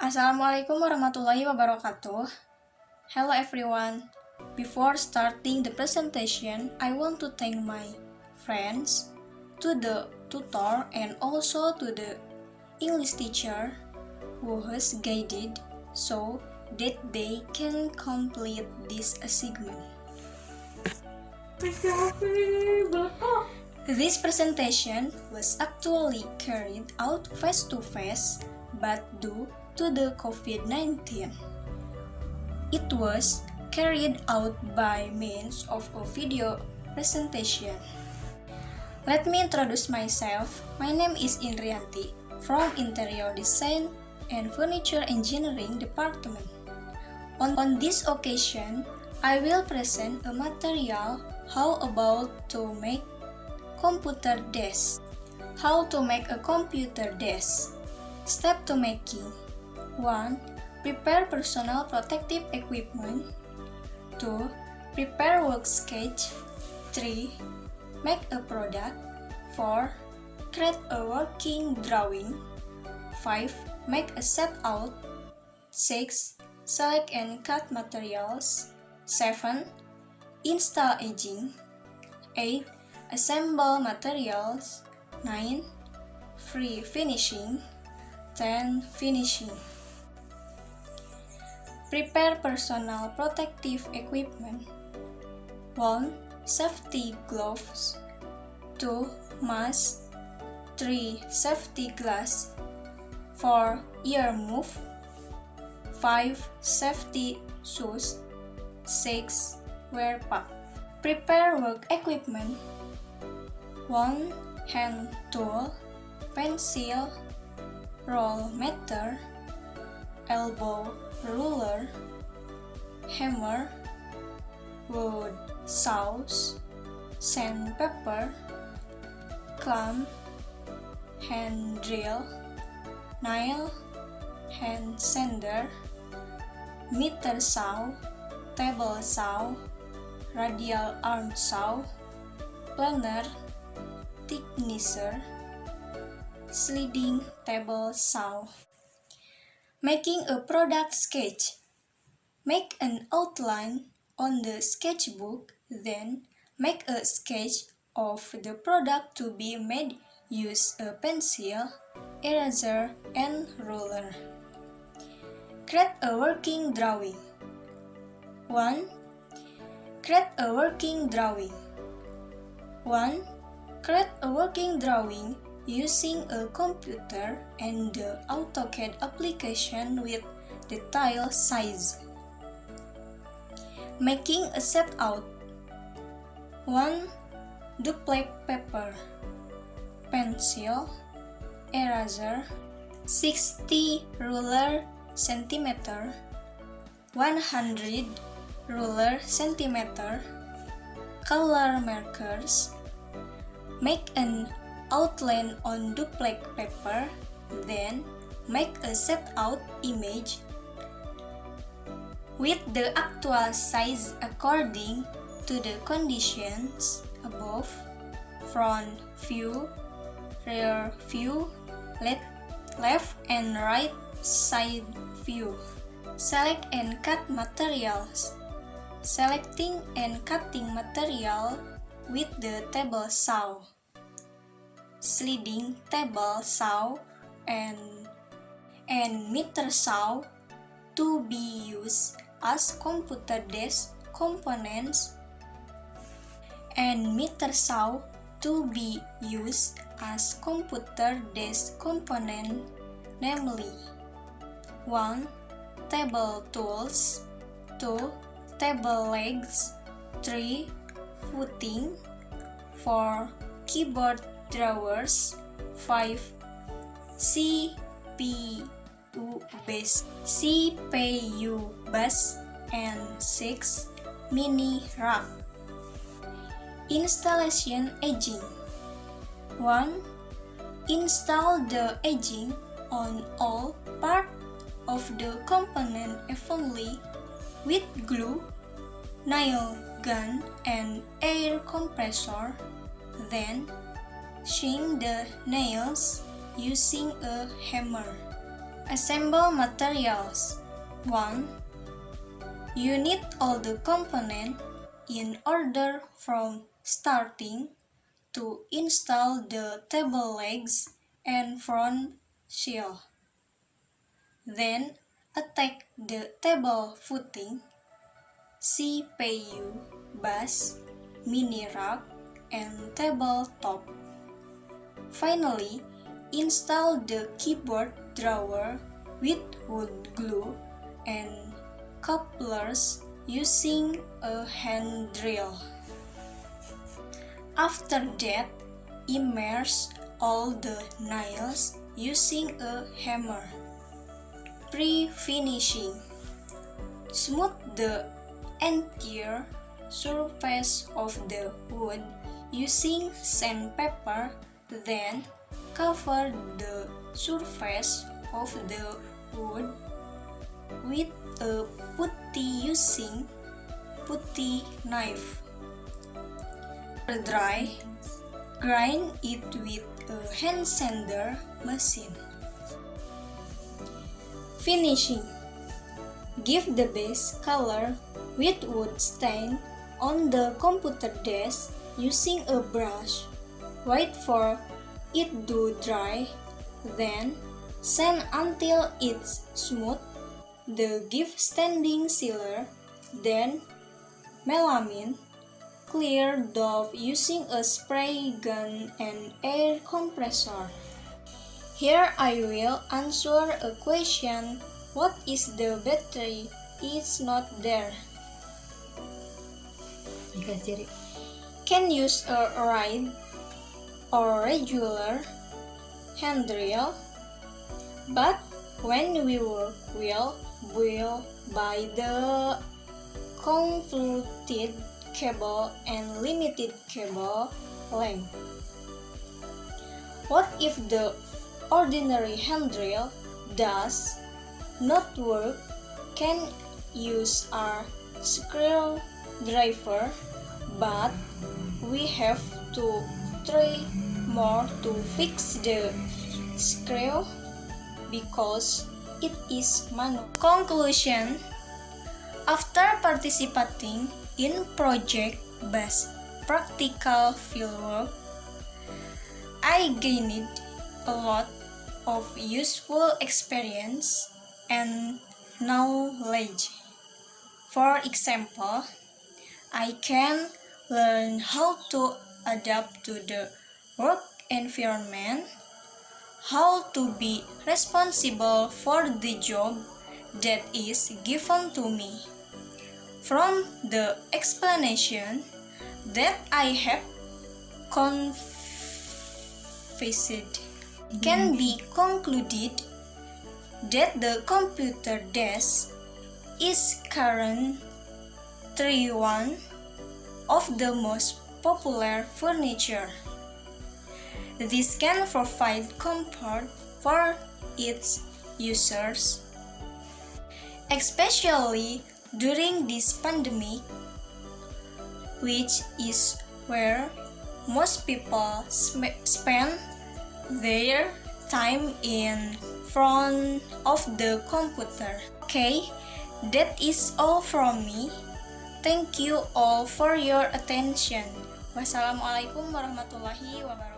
Assalamualaikum warahmatullahi wabarakatuh. Hello everyone. Before starting the presentation, I want to thank my friends, to the tutor, and also to the English teacher who has guided so that they can complete this assignment. This presentation was actually carried out face-to-face, but due to the COVID-19, it was carried out by means of a video presentation. Let me introduce myself. My name is Indriyanti from Interior Design and Furniture Engineering Department. On this occasion, I will present a material how about to make computer desk. How to make a computer desk. Step to making. 1. Prepare personal protective equipment. 2. Prepare work sketch. 3. Make a product. 4. Create a working drawing. 5. Make a set out. 6. Select and cut materials. 7. Install edging. 8. Assemble materials. 9. Free finishing. 10. Finishing. Prepare personal protective equipment. 1. Safety gloves. 2. Mask. 3. Safety glass. 4. Ear muff. 5. Safety shoes. 6. Wear pack. Prepare work equipment. 1. Hand tool, pencil, roll meter, elbow ruler, hammer, wood saws, sandpaper, clamp, hand drill, nail, hand sander, meter saw, table saw, radial arm saw, planer, thicknesser, sliding table saw. Making a product sketch. Make an outline on the sketchbook, then make a sketch of the product to be made. Use a pencil, eraser, and ruler. Create a working drawing. 1. Create a working drawing. 1. Create a working drawing using a computer and the AutoCAD application with the tile size. Making a set out. 1. Duplex paper, pencil, eraser, 60 ruler centimeter, 100 ruler centimeter, color markers. Make an outline on duplex paper, then make a set out image with the actual size according to the conditions above: front view, rear view, left and right side view. Select and cut materials. Selecting and cutting material with the table saw, sliding table saw, and meter saw to be used as computer desk components, and meter saw to be used as computer desk component, namely: 1. Table tools. 2. Table legs. 3. Footing. 4. Keyboard drawers. 5. CPU bus, and 6. Mini rack. Installation edging. 1. Install the edging on all parts of the component evenly with glue, nail gun, and air compressor. Then, sink the nails using a hammer. Assemble materials. 1. You need all the components in order from starting to install the table legs and front shield. Then attack the table footing, CPU, bus, mini rack, and tabletop. Finally, install the keyboard drawer with wood glue and couplers using a hand drill. After that, immerse all the nails using a hammer. Pre-finishing. Smooth the entire surface of the wood using sandpaper, then cover the surface of the wood with a putty using putty knife. After dry, grind it with a hand sander machine. Finishing. Give the base color with wood stain on the computer desk using a brush. Wait for it to dry, then sand until it's smooth. Give standing sealer, then melamine. Clear doff using a spray gun and air compressor. Here I will answer a question. What is the battery? It's not there. Can use a ride or regular hand drill, but when we work will by the convoluted cable and limited cable length. What if the ordinary hand drill does not work? Can use our screwdriver, but we have to try more to fix the screw because it is manual. Conclusion. After participating in project-based practical fieldwork, I gained a lot of useful experience and knowledge. For example, I can learn how to adapt to the work environment, how to be responsible for the job that is given to me. From the explanation that I have confessed, can be concluded that the computer desk is currently one of the most popular furniture. This can provide comfort for its users, especially during this pandemic, which is where most people spend their time in front of the computer. Okay, that is all from me. Thank you all for your attention. Wassalamualaikum warahmatullahi wabarakatuh.